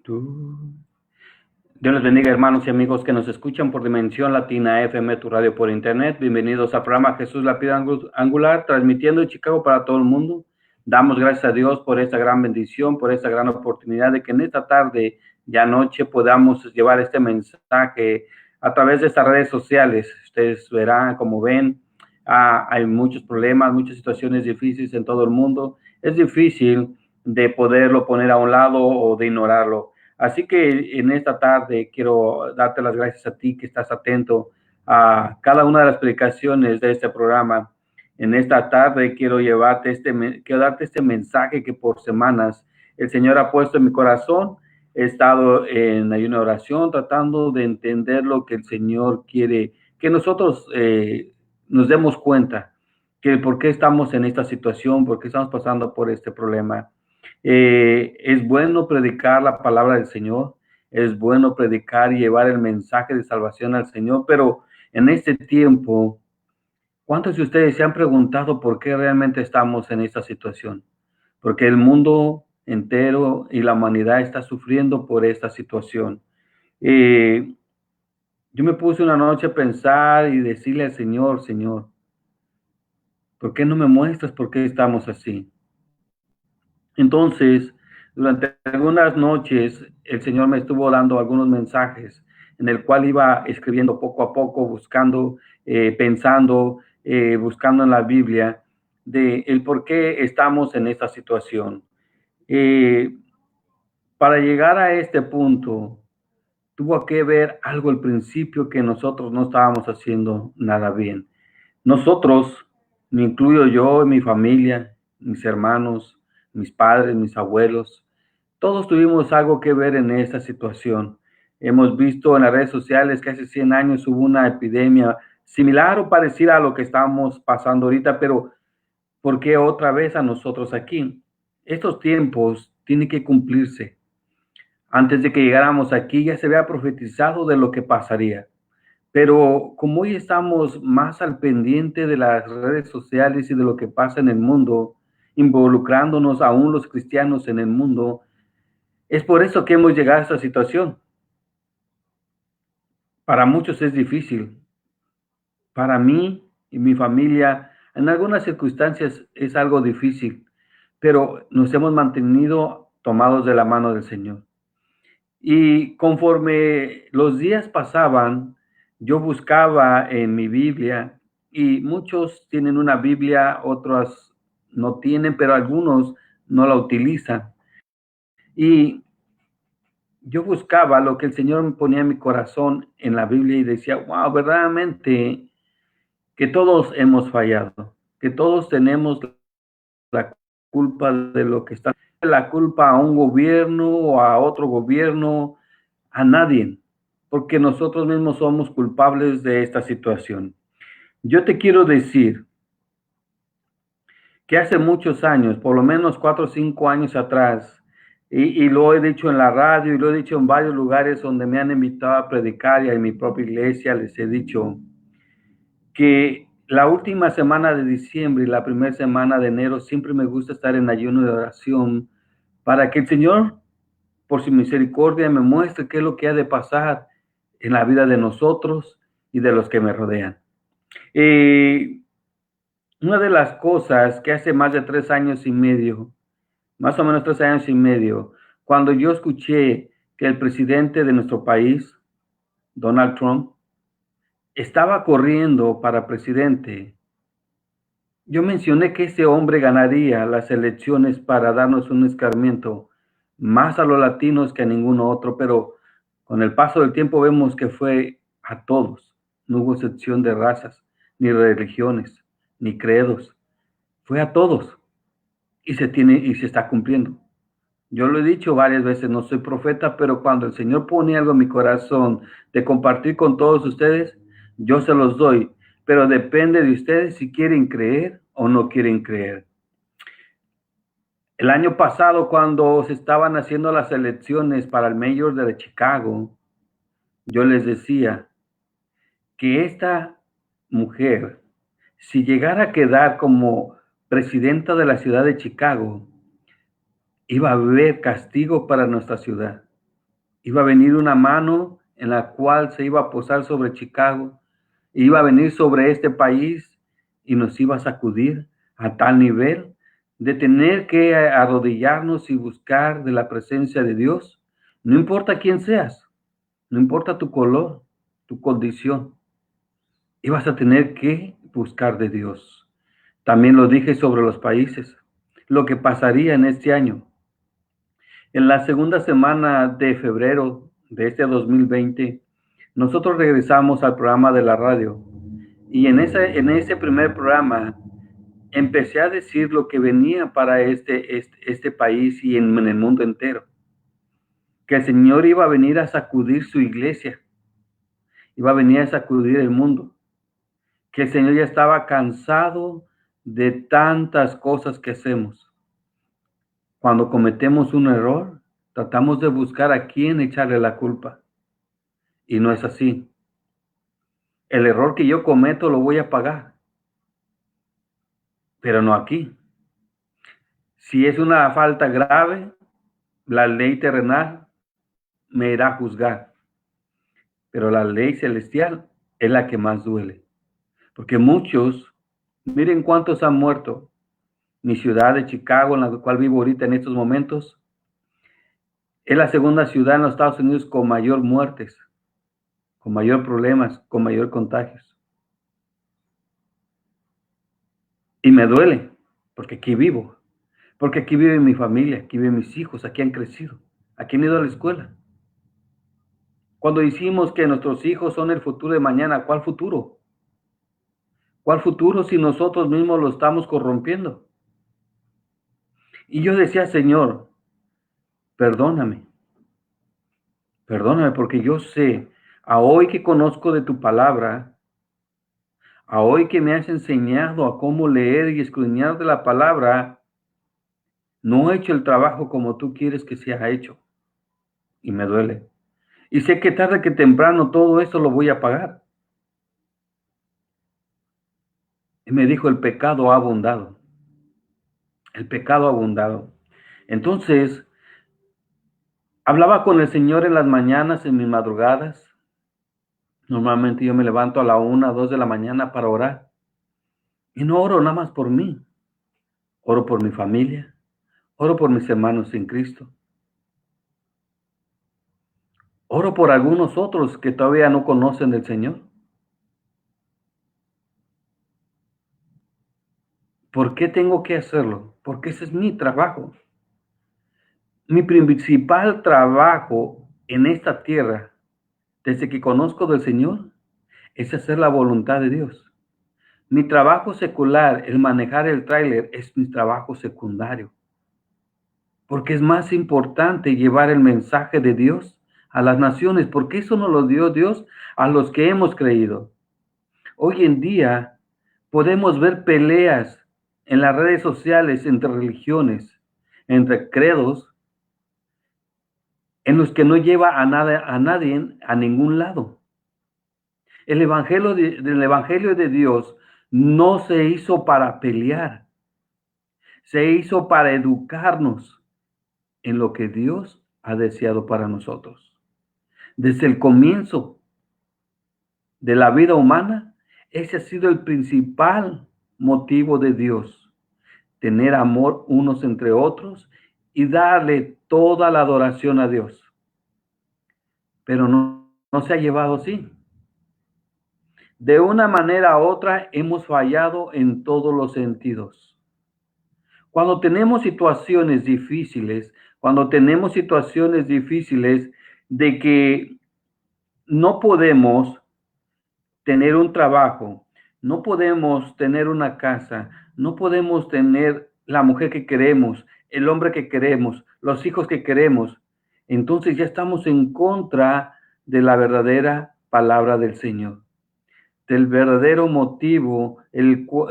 Tú. Dios les bendiga, hermanos y amigos que nos escuchan por Dimensión Latina FM, tu radio por internet. Bienvenidos al programa Jesús la Piedra Angular, transmitiendo de Chicago para todo el mundo. Damos gracias a Dios por esta gran bendición, por esta gran oportunidad de que en esta tarde y anoche podamos llevar este mensaje a través de estas redes sociales. Ustedes verán, como ven, hay muchos problemas, muchas situaciones difíciles en todo el mundo. Es difícil de poderlo poner a un lado o de ignorarlo. Así que en esta tarde quiero darte las gracias a ti que estás atento a cada una de las predicaciones de este programa. En esta tarde quiero quiero darte este mensaje que por semanas el Señor ha puesto en mi corazón. He estado en ayuno de oración tratando de entender lo que el Señor quiere que nosotros nos demos cuenta que por qué estamos en esta situación, por qué estamos pasando por este problema. Es bueno predicar la palabra del Señor, es bueno predicar y llevar el mensaje de salvación al Señor, pero en este tiempo, ¿cuántos de ustedes se han preguntado por qué realmente estamos en esta situación? Porque el mundo entero y la humanidad está sufriendo por esta situación. Eh, yo me puse una noche a pensar y decirle al Señor, Señor, ¿por qué no me muestras por qué estamos así? Entonces, durante algunas noches, el Señor me estuvo dando algunos mensajes en el cual iba escribiendo poco a poco, buscando, pensando, buscando en la Biblia de el por qué estamos en esta situación. Eh, para llegar a este punto, tuvo que ver algo al principio que nosotros no estábamos haciendo nada bien. Nosotros, me incluyo yo, mi familia, mis hermanos, mis padres, mis abuelos, todos tuvimos algo que ver en esta situación. Hemos visto en las redes sociales que hace 100 años hubo una epidemia similar o parecida a lo que estamos pasando ahorita, pero ¿por qué otra vez a nosotros aquí? Estos tiempos tienen que cumplirse. Antes de que llegáramos aquí ya se había profetizado de lo que pasaría. Pero como hoy estamos más al pendiente de las redes sociales y de lo que pasa en el mundo, involucrándonos aún los cristianos en el mundo, es por eso que hemos llegado a esta situación. Para muchos es difícil. Para mí y mi familia, en algunas circunstancias es algo difícil, pero nos hemos mantenido tomados de la mano del Señor. Y conforme los días pasaban, yo buscaba en mi Biblia, y muchos tienen una Biblia, otros no tienen, pero algunos no la utilizan. Y yo buscaba lo que el Señor me ponía en mi corazón en la Biblia y decía, wow, verdaderamente que todos hemos fallado, que todos tenemos la culpa de lo que está, la culpa a un gobierno o a otro gobierno, a nadie, porque nosotros mismos somos culpables de esta situación. Yo te quiero decir que hace muchos años, por lo menos 4 o 5 años atrás, y lo he dicho en la radio y lo he dicho en varios lugares donde me han invitado a predicar y en mi propia iglesia les he dicho que la última semana de diciembre y la primera semana de enero siempre me gusta estar en ayuno de oración para que el Señor, por su misericordia, me muestre qué es lo que ha de pasar en la vida de nosotros y de los que me rodean. Eh, una de las cosas que hace más de 3 años y medio, más o menos 3 años y medio, cuando yo escuché que el presidente de nuestro país, Donald Trump, estaba corriendo para presidente, yo mencioné que ese hombre ganaría las elecciones para darnos un escarmiento más a los latinos que a ningún otro, pero con el paso del tiempo vemos que fue a todos. No hubo excepción de razas, ni religiones, ni credos. Fue a todos y se está cumpliendo. Yo lo he dicho varias veces, no soy profeta, pero cuando el Señor pone algo en mi corazón de compartir con todos ustedes, yo se los doy, pero depende de ustedes si quieren creer o no quieren creer. El año pasado, cuando se estaban haciendo las elecciones para el mayor de Chicago, yo les decía que esta mujer, si llegara a quedar como presidenta de la ciudad de Chicago, iba a haber castigo para nuestra ciudad. Iba a venir una mano en la cual se iba a posar sobre Chicago, iba a venir sobre este país y nos iba a sacudir a tal nivel de tener que arrodillarnos y buscar de la presencia de Dios. No importa quién seas, no importa tu color, tu condición, ibas a tener que buscar de Dios. También lo dije sobre los países, lo que pasaría en este año. En la segunda semana de febrero de este 2020, nosotros regresamos al programa de la radio y en ese primer programa empecé a decir lo que venía para este país y en el mundo entero. Que el Señor iba a venir a sacudir su iglesia, iba a venir a sacudir el mundo. Que el Señor ya estaba cansado de tantas cosas que hacemos. Cuando cometemos un error, tratamos de buscar a quién echarle la culpa. Y no es así. El error que yo cometo lo voy a pagar, pero no aquí. Si es una falta grave, la ley terrenal me irá a juzgar, pero la ley celestial es la que más duele. Porque muchos, miren cuántos han muerto. Mi ciudad de Chicago, en la cual vivo ahorita en estos momentos, es la segunda ciudad en los Estados Unidos con mayor muertes, con mayor problemas, con mayor contagios. Y me duele, porque aquí vivo, porque aquí vive mi familia, aquí viven mis hijos, aquí han crecido, aquí han ido a la escuela. Cuando decimos que nuestros hijos son el futuro de mañana, ¿cuál futuro? ¿Cuál futuro si nosotros mismos lo estamos corrompiendo? Y yo decía, Señor, perdóname, perdóname, porque yo sé, a hoy que conozco de tu palabra, a hoy que me has enseñado a cómo leer y escudriñar de la palabra, no he hecho el trabajo como tú quieres que sea hecho. Y me duele. Y sé que tarde que temprano todo esto lo voy a pagar. Y me dijo, el pecado ha abundado. El pecado ha abundado. Entonces, hablaba con el Señor en las mañanas, en mis madrugadas. Normalmente yo me levanto a la 1, 2 de la mañana para orar. Y no oro nada más por mí. Oro por mi familia. Oro por mis hermanos en Cristo. Oro por algunos otros que todavía no conocen del Señor. ¿Por qué tengo que hacerlo? Porque ese es mi trabajo. Mi principal trabajo en esta tierra, desde que conozco del Señor, es hacer la voluntad de Dios. Mi trabajo secular, el manejar el tráiler, es mi trabajo secundario. Porque es más importante llevar el mensaje de Dios a las naciones, porque eso nos lo dio Dios a los que hemos creído. Hoy en día podemos ver peleas en las redes sociales entre religiones, entre credos, en los que no lleva a nadie a ningún lado. El evangelio de Dios no se hizo para pelear, se hizo para educarnos en lo que Dios ha deseado para nosotros. Desde el comienzo de la vida humana, ese ha sido el principal motivo de Dios, tener amor unos entre otros y darle toda la adoración a Dios. Pero no se ha llevado así. De una manera u otra hemos fallado en todos los sentidos. Cuando tenemos situaciones difíciles, de que no podemos tener un trabajo, no podemos tener una casa, no podemos tener la mujer que queremos, el hombre que queremos, los hijos que queremos, entonces ya estamos en contra de la verdadera palabra del Señor, del verdadero motivo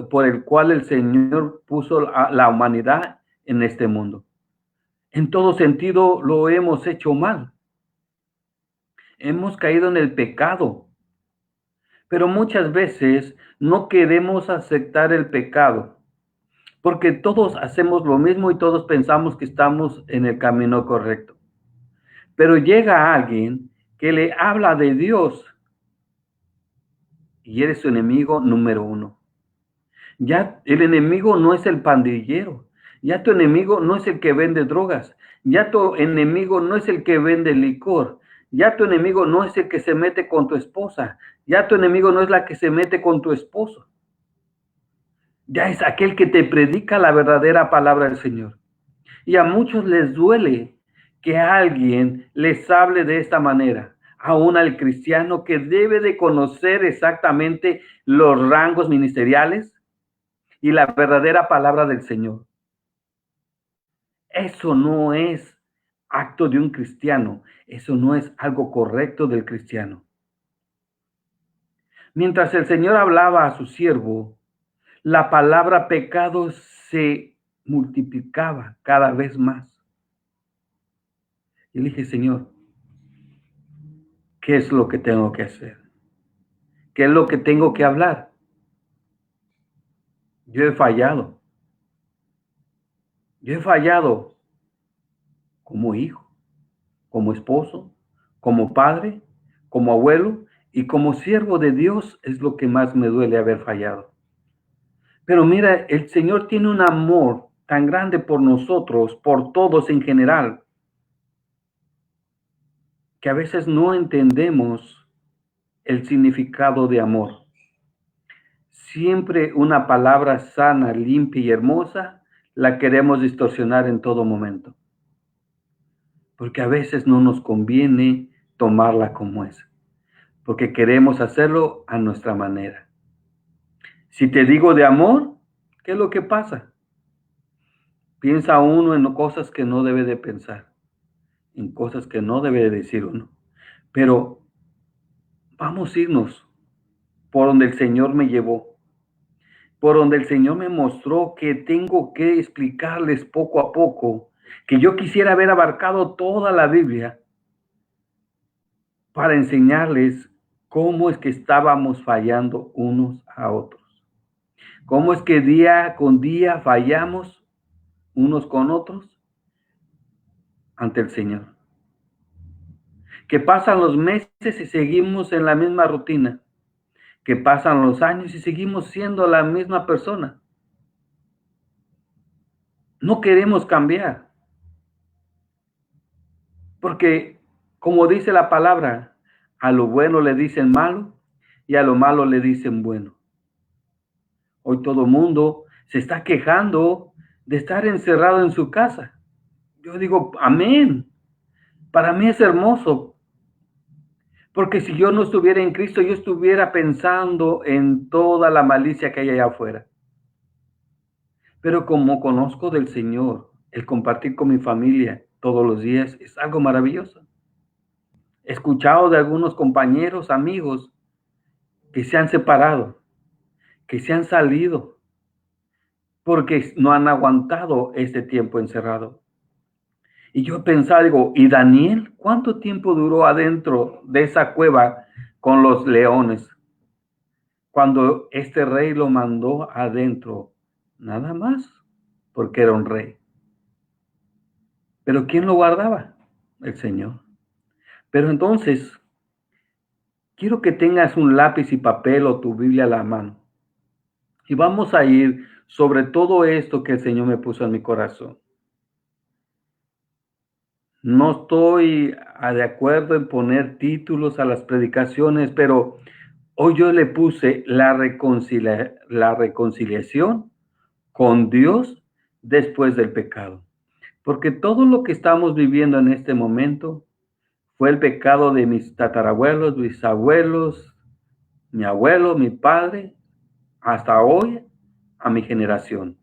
por el cual el Señor puso a la humanidad en este mundo. En todo sentido lo hemos hecho mal. Hemos caído en el pecado. Pero muchas veces no queremos aceptar el pecado, porque todos hacemos lo mismo y todos pensamos que estamos en el camino correcto. Pero llega alguien que le habla de Dios y eres su enemigo número uno. Ya el enemigo no es el pandillero, ya tu enemigo no es el que vende drogas, ya tu enemigo no es el que vende licor, ya tu enemigo no es el que se mete con tu esposa, ya tu enemigo no es la que se mete con tu esposo, ya es aquel que te predica la verdadera palabra del Señor. Y a muchos les duele que alguien les hable de esta manera, aún al cristiano que debe de conocer exactamente los rangos ministeriales y la verdadera palabra del Señor. Eso no es acto de un cristiano, eso no es algo correcto del cristiano. Mientras el Señor hablaba a su siervo, la palabra pecado se multiplicaba cada vez más. Y le dije, Señor, ¿qué es lo que tengo que hacer? ¿Qué es lo que tengo que hablar? Yo he fallado. Yo he fallado como hijo, como esposo, como padre, como abuelo y como siervo de Dios es lo que más me duele haber fallado. Pero mira, el Señor tiene un amor tan grande por nosotros, por todos en general, que a veces no entendemos el significado de amor. Siempre una palabra sana, limpia y hermosa la queremos distorsionar en todo momento, porque a veces no nos conviene tomarla como es, porque queremos hacerlo a nuestra manera. Si te digo de amor, ¿qué es lo que pasa? Piensa uno en cosas que no debe de pensar, en cosas que no debe de decir uno. Pero vamos a irnos por donde el Señor me llevó, por donde el Señor me mostró que tengo que explicarles poco a poco, que yo quisiera haber abarcado toda la Biblia para enseñarles cómo es que estábamos fallando unos a otros. Cómo es que día con día fallamos unos con otros ante el Señor. Que pasan los meses y seguimos en la misma rutina. Que pasan los años y seguimos siendo la misma persona. No queremos cambiar. Porque, como dice la palabra, a lo bueno le dicen malo y a lo malo le dicen bueno. Hoy todo el mundo se está quejando de estar encerrado en su casa. Yo digo, amén. Para mí es hermoso. Porque si yo no estuviera en Cristo, yo estuviera pensando en toda la malicia que hay allá afuera. Pero como conozco del Señor, el compartir con mi familia todos los días es algo maravilloso. He escuchado de algunos compañeros, amigos, que se han separado, que se han salido, porque no han aguantado este tiempo encerrado. Y yo pensaba, digo, ¿y Daniel cuánto tiempo duró adentro de esa cueva con los leones? Cuando este rey lo mandó adentro, nada más, porque era un rey. Pero ¿quién lo guardaba? El Señor. Pero entonces, quiero que tengas un lápiz y papel o tu Biblia a la mano. Y vamos a ir sobre todo esto que el Señor me puso en mi corazón. No estoy de acuerdo en poner títulos a las predicaciones, pero hoy yo le puse la reconciliación con Dios después del pecado. Porque todo lo que estamos viviendo en este momento fue el pecado de mis tatarabuelos, mis abuelos, mi abuelo, mi padre, hasta hoy a mi generación.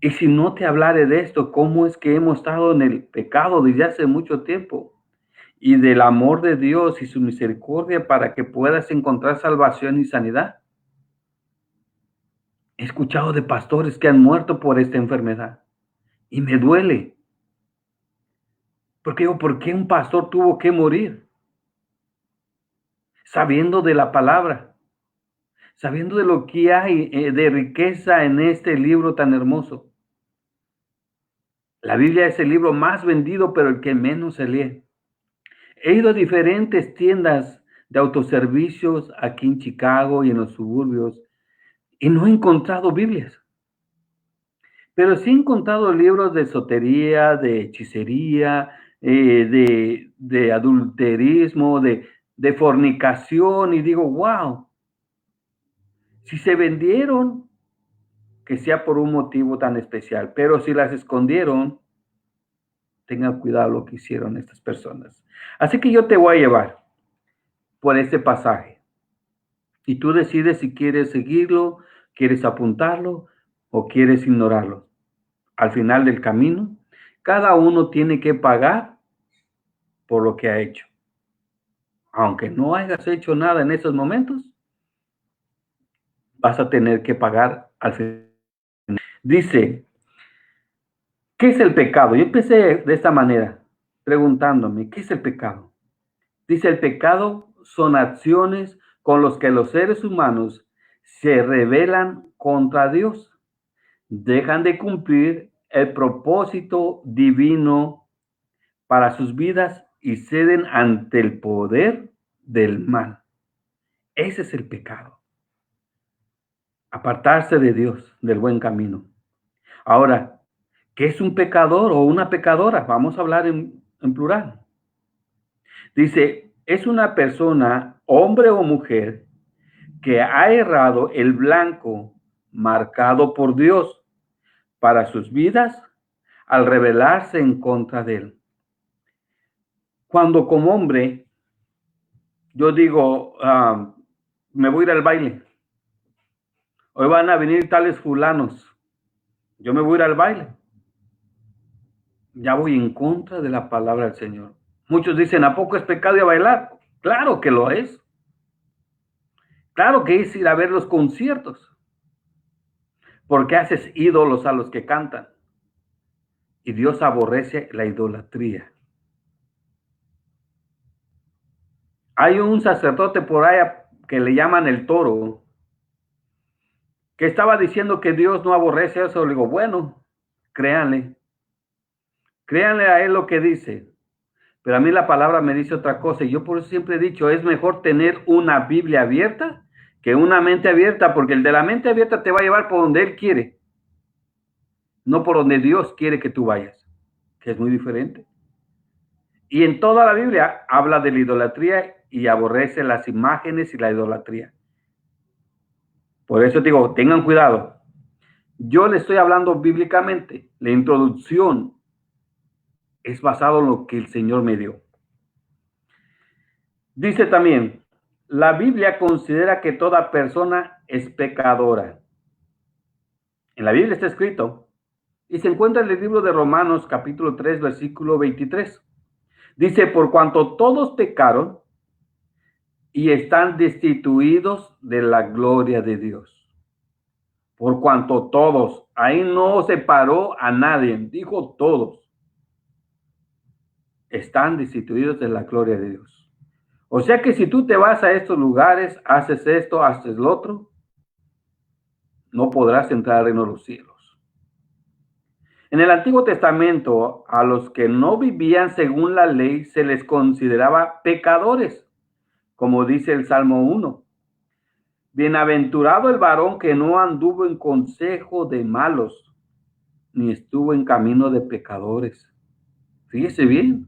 Y si no te hablaré de esto, ¿cómo es que hemos estado en el pecado desde hace mucho tiempo? Y del amor de Dios y su misericordia para que puedas encontrar salvación y sanidad. He escuchado de pastores que han muerto por esta enfermedad y me duele. Porque digo, ¿por qué un pastor tuvo que morir? Sabiendo de la palabra, sabiendo de lo que hay de riqueza en este libro tan hermoso. La Biblia es el libro más vendido, pero el que menos se lee. He ido a diferentes tiendas de autoservicios aquí en Chicago y en los suburbios y no he encontrado Biblias. Pero sí he encontrado libros de esotería, de hechicería, de adulterismo, de fornicación, y digo, wow, si se vendieron, que sea por un motivo tan especial, pero si las escondieron, tengan cuidado lo que hicieron estas personas. Así que yo te voy a llevar por este pasaje y tú decides si quieres seguirlo, quieres apuntarlo o quieres ignorarlo. Al final del camino, cada uno tiene que pagar por lo que ha hecho. Aunque no hayas hecho nada en esos momentos, vas a tener que pagar al final. Dice, ¿qué es el pecado? Yo empecé de esta manera, preguntándome, ¿qué es el pecado? Dice, el pecado son acciones con las que los seres humanos se rebelan contra Dios, dejan de cumplir el propósito divino para sus vidas y ceden ante el poder del mal. Ese es el pecado. Apartarse de Dios, del buen camino. Ahora, ¿qué es un pecador o una pecadora? Vamos a hablar en plural. Dice, es una persona, hombre o mujer, que ha errado el blanco marcado por Dios para sus vidas al rebelarse en contra de él. Cuando como hombre yo digo, me voy a ir al baile, hoy van a venir tales fulanos, yo me voy a ir al baile, ya voy en contra de la palabra del Señor. Muchos dicen, ¿a poco es pecado ir a bailar? Claro que lo es. Claro que es ir a ver los conciertos, porque haces ídolos a los que cantan. Y Dios aborrece la idolatría. Hay un sacerdote por ahí que le llaman el Toro, que estaba diciendo que Dios no aborrece eso. Le digo, bueno, créanle a él lo que dice. Pero a mí la palabra me dice otra cosa. Y yo por eso siempre he dicho, es mejor tener una Biblia abierta que una mente abierta, porque el de la mente abierta te va a llevar por donde él quiere, no por donde Dios quiere que tú vayas, que es muy diferente. Y en toda la Biblia habla de la idolatría y aborrece las imágenes y la idolatría. Por eso digo, tengan cuidado. Yo le estoy hablando bíblicamente. La introducción es basado en lo que el Señor me dio. Dice también, la Biblia considera que toda persona es pecadora. En la Biblia está escrito, y se encuentra en el libro de Romanos capítulo 3, versículo 23. Dice, por cuanto todos pecaron y están destituidos de la gloria de Dios. Por cuanto todos, ahí no separó a nadie, dijo todos, están destituidos de la gloria de Dios. O sea que si tú te vas a estos lugares, haces esto, haces lo otro, no podrás entrar al reino de los cielos. En el Antiguo Testamento, a los que no vivían según la ley se les consideraba pecadores, como dice el Salmo 1. Bienaventurado el varón que no anduvo en consejo de malos, ni estuvo en camino de pecadores. Fíjese bien.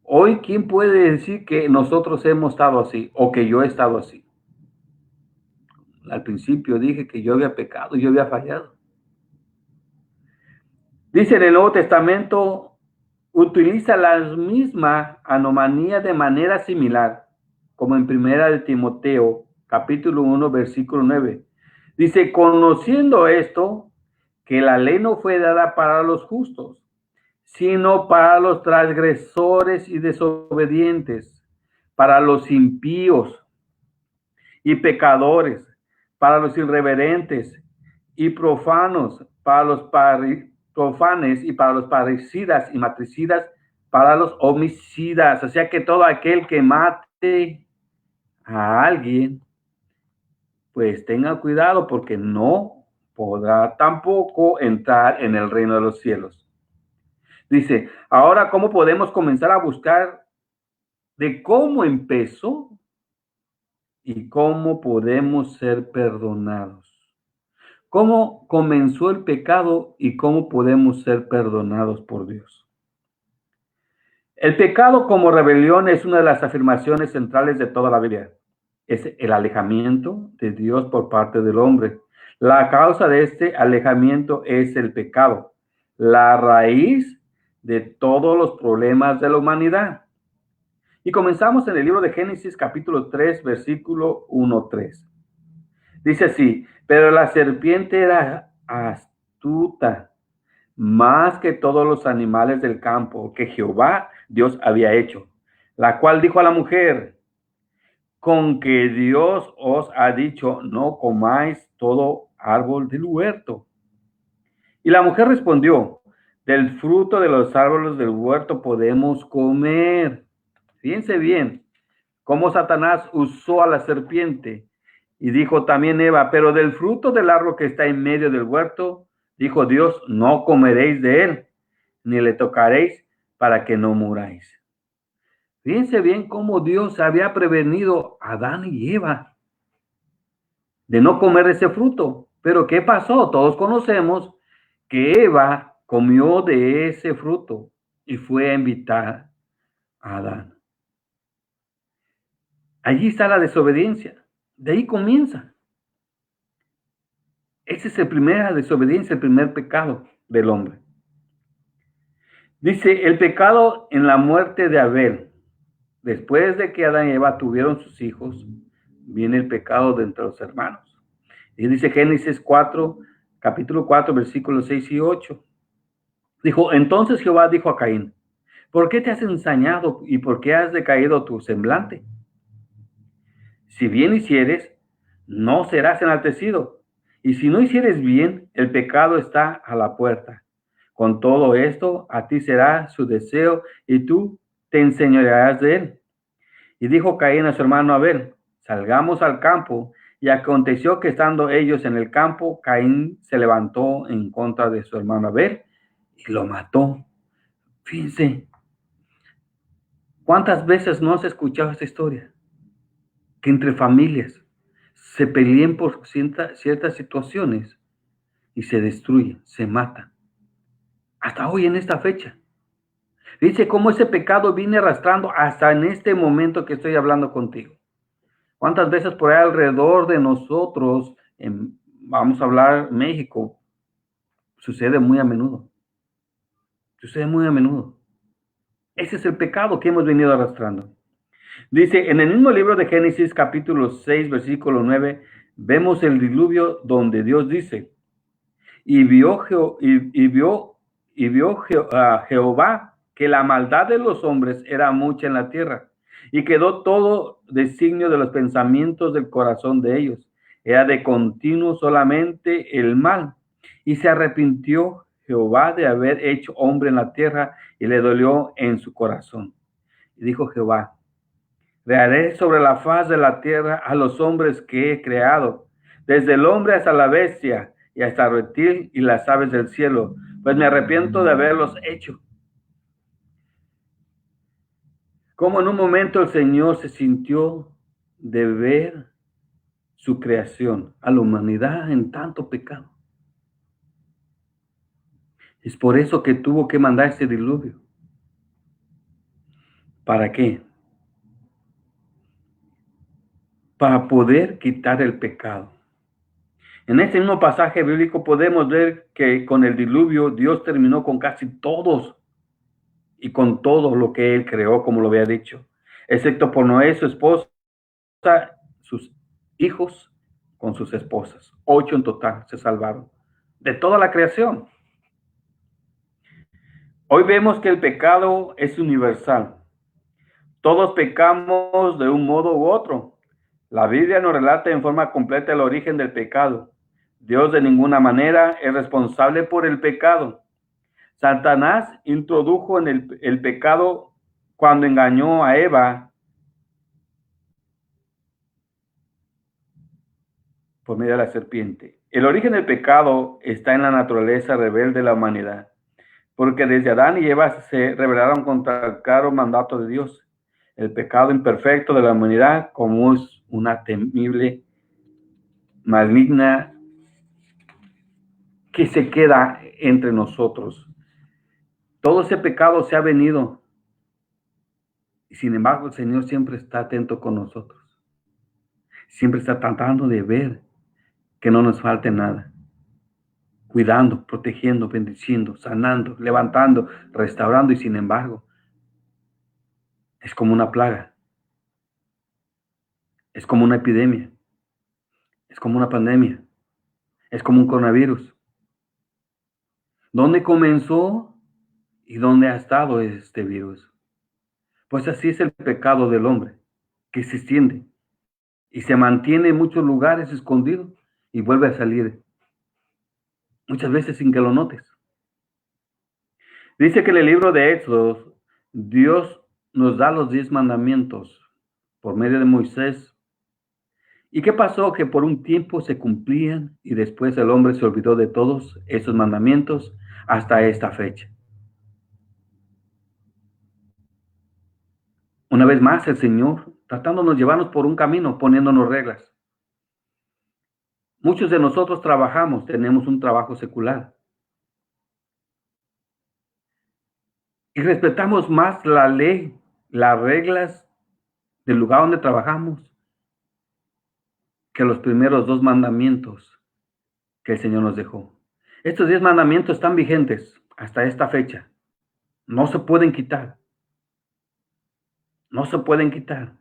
Hoy, ¿quién puede decir que nosotros hemos estado así o que yo he estado así? Al principio dije que yo había pecado, yo había fallado. Dice en el Nuevo Testamento, utiliza la misma anomalía de manera similar, como en Primera de Timoteo, capítulo 1, versículo 9. Dice, conociendo esto, que la ley no fue dada para los justos, sino para los transgresores y desobedientes, para los impíos y pecadores, para los irreverentes y profanos, para los profanes y para los parricidas y matricidas, para los homicidas. O sea que todo aquel que mate a alguien, pues tenga cuidado porque no podrá tampoco entrar en el reino de los cielos. Dice, ahora, ¿cómo podemos comenzar a buscar de cómo empezó y cómo podemos ser perdonados? ¿Cómo comenzó el pecado y cómo podemos ser perdonados por Dios? El pecado como rebelión es una de las afirmaciones centrales de toda la Biblia. Es el alejamiento de Dios por parte del hombre. La causa de este alejamiento es el pecado, la raíz de todos los problemas de la humanidad. Y comenzamos en el libro de Génesis capítulo 3, versículo 1-3. Dice así, pero la serpiente era astuta más que todos los animales del campo que Jehová Dios había hecho, la cual dijo a la mujer, con que Dios os ha dicho, no comáis todo árbol del huerto. Y la mujer respondió, del fruto de los árboles del huerto podemos comer. Fíjense bien cómo Satanás usó a la serpiente. Y dijo también Eva, pero del fruto del árbol que está en medio del huerto, dijo Dios, no comeréis de él, ni le tocaréis para que no muráis. Fíjense bien cómo Dios había prevenido a Adán y Eva de no comer ese fruto. Pero ¿qué pasó? Todos conocemos que Eva comió de ese fruto y fue a invitar a Adán. Allí está la desobediencia. De ahí comienza. Esa es la primera desobediencia, el primer pecado del hombre. Dice, el pecado en la muerte de Abel. Después de que Adán y Eva tuvieron sus hijos, viene el pecado de entre los hermanos. Y dice Génesis 4, capítulo 4, versículos 6 y 8. Dijo, entonces Jehová dijo a Caín, ¿por qué te has ensañado y por qué has decaído tu semblante? Si bien hicieres, no serás enaltecido. Y si no hicieres bien, el pecado está a la puerta. Con todo esto, a ti será su deseo y tú te enseñorearás de él. Y dijo Caín a su hermano Abel, salgamos al campo. Y aconteció que estando ellos en el campo, Caín se levantó en contra de su hermano Abel y lo mató. Fíjense, ¿cuántas veces no has escuchado esta historia? Que entre familias se peleen por ciertas situaciones y se destruyen, se matan. Hasta hoy en esta fecha. Dice cómo ese pecado viene arrastrando hasta en este momento que estoy hablando contigo. ¿Cuántas veces por ahí alrededor de nosotros, vamos a hablar México, sucede muy a menudo? Sucede muy a menudo. Ese es el pecado que hemos venido arrastrando. Dice, en el mismo libro de Génesis, capítulo 6, versículo 9, vemos el diluvio donde Dios dice, y vio Jehová que la maldad de los hombres era mucha en la tierra, y quedó todo designio de los pensamientos del corazón de ellos. Era de continuo solamente el mal. Y se arrepintió Jehová de haber hecho hombre en la tierra, y le dolió en su corazón. Y dijo Jehová, crearé sobre la faz de la tierra a los hombres que he creado, desde el hombre hasta la bestia, y hasta el reptil y las aves del cielo, pues me arrepiento de haberlos hecho. Como en un momento el Señor se sintió de ver su creación, a la humanidad en tanto pecado. Es por eso que tuvo que mandar ese diluvio. ¿Para qué? Para poder quitar el pecado. En este mismo pasaje bíblico podemos ver que con el diluvio Dios terminó con casi todos y con todo lo que Él creó, como lo había dicho, excepto por Noé, su esposa, sus hijos con sus esposas. 8 en total se salvaron de toda la creación. Hoy vemos que el pecado es universal. Todos pecamos de un modo u otro. La Biblia nos relata en forma completa el origen del pecado. Dios de ninguna manera es responsable por el pecado. Satanás introdujo en el pecado cuando engañó a Eva por medio de la serpiente. El origen del pecado está en la naturaleza rebelde de la humanidad, porque desde Adán y Eva se rebelaron contra el claro mandato de Dios. El pecado imperfecto de la humanidad, como es una temible, maligna, que se queda entre nosotros. Todo ese pecado se ha venido, y sin embargo el Señor siempre está atento con nosotros. Siempre está tratando de ver que no nos falte nada. Cuidando, protegiendo, bendiciendo, sanando, levantando, restaurando, y sin embargo, es como una plaga, es como una epidemia, es como una pandemia, es como un coronavirus. ¿Dónde comenzó y dónde ha estado este virus? Pues así es el pecado del hombre, que se extiende y se mantiene en muchos lugares escondido y vuelve a salir, muchas veces sin que lo notes. Dice que en el libro de Éxodo, Dios nos da los 10 mandamientos por medio de Moisés. ¿Y qué pasó? Que por un tiempo se cumplían y después el hombre se olvidó de todos esos mandamientos hasta esta fecha. Una vez más el Señor tratándonos llevarnos por un camino, poniéndonos reglas. Muchos de nosotros trabajamos, tenemos un trabajo secular. Y respetamos más la ley, las reglas del lugar donde trabajamos, que los primeros 2 mandamientos que el Señor nos dejó. Estos 10 mandamientos están vigentes hasta esta fecha. No se pueden quitar. No se pueden quitar.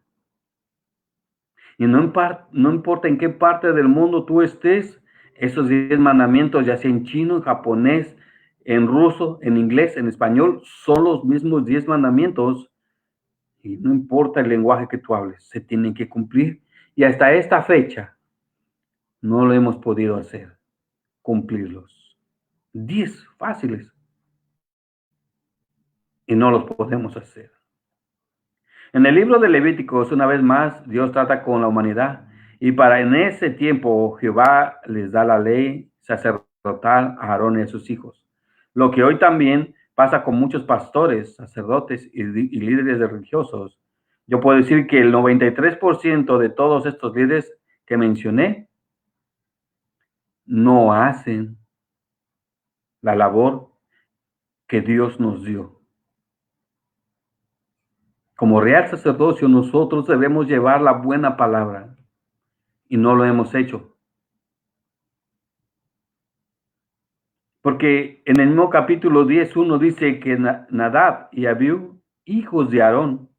Y no importa en qué parte del mundo tú estés, esos 10 mandamientos, ya sea en chino, en japonés, en ruso, en inglés, en español, son los mismos 10 mandamientos. Y no importa el lenguaje que tú hables, se tienen que cumplir. Y hasta esta fecha no lo hemos podido hacer, cumplirlos. 10 fáciles. Y no los podemos hacer. En el libro de Levíticos, una vez más, Dios trata con la humanidad. Y para en ese tiempo, Jehová les da la ley sacerdotal a Aarón y a sus hijos. Lo que hoy también pasa con muchos pastores, sacerdotes y líderes religiosos. Yo puedo decir que el 93% de todos estos líderes que mencioné no hacen la labor que Dios nos dio. Como real sacerdocio, nosotros debemos llevar la buena palabra y no lo hemos hecho. Porque en el mismo capítulo 10:1 dice que Nadab y Abiú, hijos de Aarón,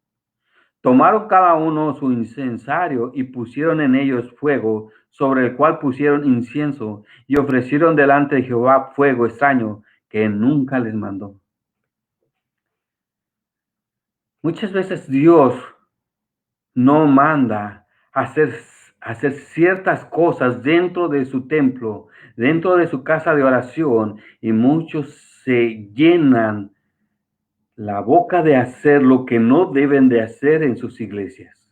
tomaron cada uno su incensario y pusieron en ellos fuego, sobre el cual pusieron incienso y ofrecieron delante de Jehová fuego extraño que nunca les mandó. Muchas veces Dios no manda hacer ciertas cosas dentro de su templo, dentro de su casa de oración, y muchos se llenan la boca de hacer lo que no deben de hacer en sus iglesias.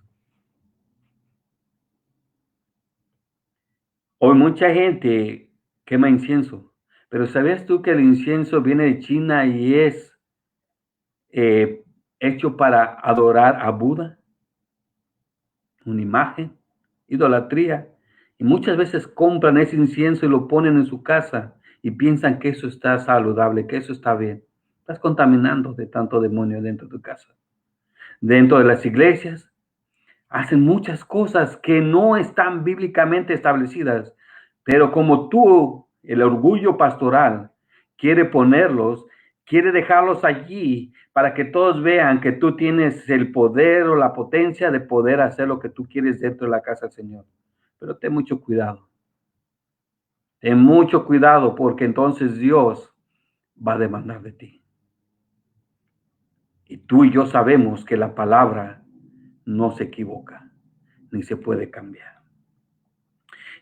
Hoy mucha gente quema incienso, pero ¿sabías tú que el incienso viene de China y es hecho para adorar a Buda? Una imagen, idolatría. Y muchas veces compran ese incienso y lo ponen en su casa y piensan que eso está saludable, que eso está bien. Estás contaminando de tanto demonio dentro de tu casa. Dentro de las iglesias hacen muchas cosas que no están bíblicamente establecidas, pero como tú, el orgullo pastoral, quiere ponerlos, quiere dejarlos allí para que todos vean que tú tienes el poder o la potencia de poder hacer lo que tú quieres dentro de la casa del Señor. Pero ten mucho cuidado. Ten mucho cuidado porque entonces Dios va a demandar de ti. Y tú y yo sabemos que la palabra no se equivoca, ni se puede cambiar.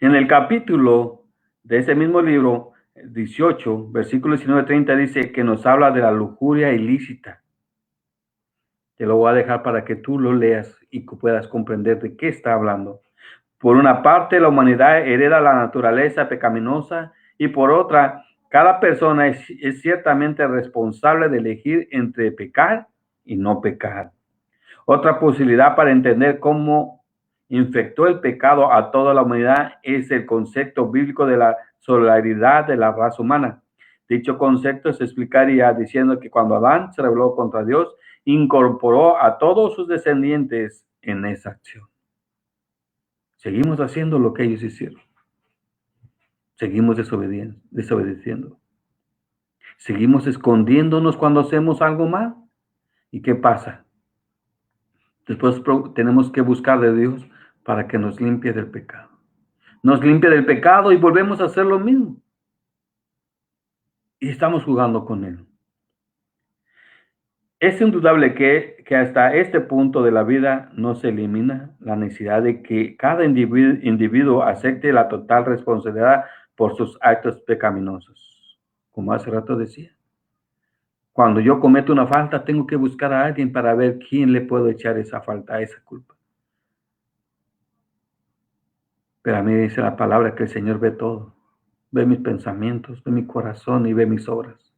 En el capítulo de ese mismo libro, 18, versículo 19-30, dice que nos habla de la lujuria ilícita. Te lo voy a dejar para que tú lo leas y que puedas comprender de qué está hablando. Por una parte, la humanidad hereda la naturaleza pecaminosa y por otra, cada persona es ciertamente responsable de elegir entre pecar y no pecar. Otra posibilidad para entender cómo infectó el pecado a toda la humanidad es el concepto bíblico de la solidaridad de la raza humana. Dicho concepto se explicaría diciendo que cuando Adán se rebeló contra Dios, incorporó a todos sus descendientes en esa acción. Seguimos haciendo lo que ellos hicieron. Seguimos desobedeciendo. Seguimos escondiéndonos cuando hacemos algo mal. ¿Y qué pasa? Después tenemos que buscar de Dios para que nos limpie del pecado. Nos limpia del pecado y volvemos a hacer lo mismo. Y estamos jugando con Él. Es indudable que hasta este punto de la vida no se elimina la necesidad de que cada individuo acepte la total responsabilidad por sus actos pecaminosos. Como hace rato decía. Cuando yo cometo una falta, tengo que buscar a alguien para ver quién le puedo echar esa falta, esa culpa. Pero a mí dice la palabra que el Señor ve todo. Ve mis pensamientos, ve mi corazón y ve mis obras.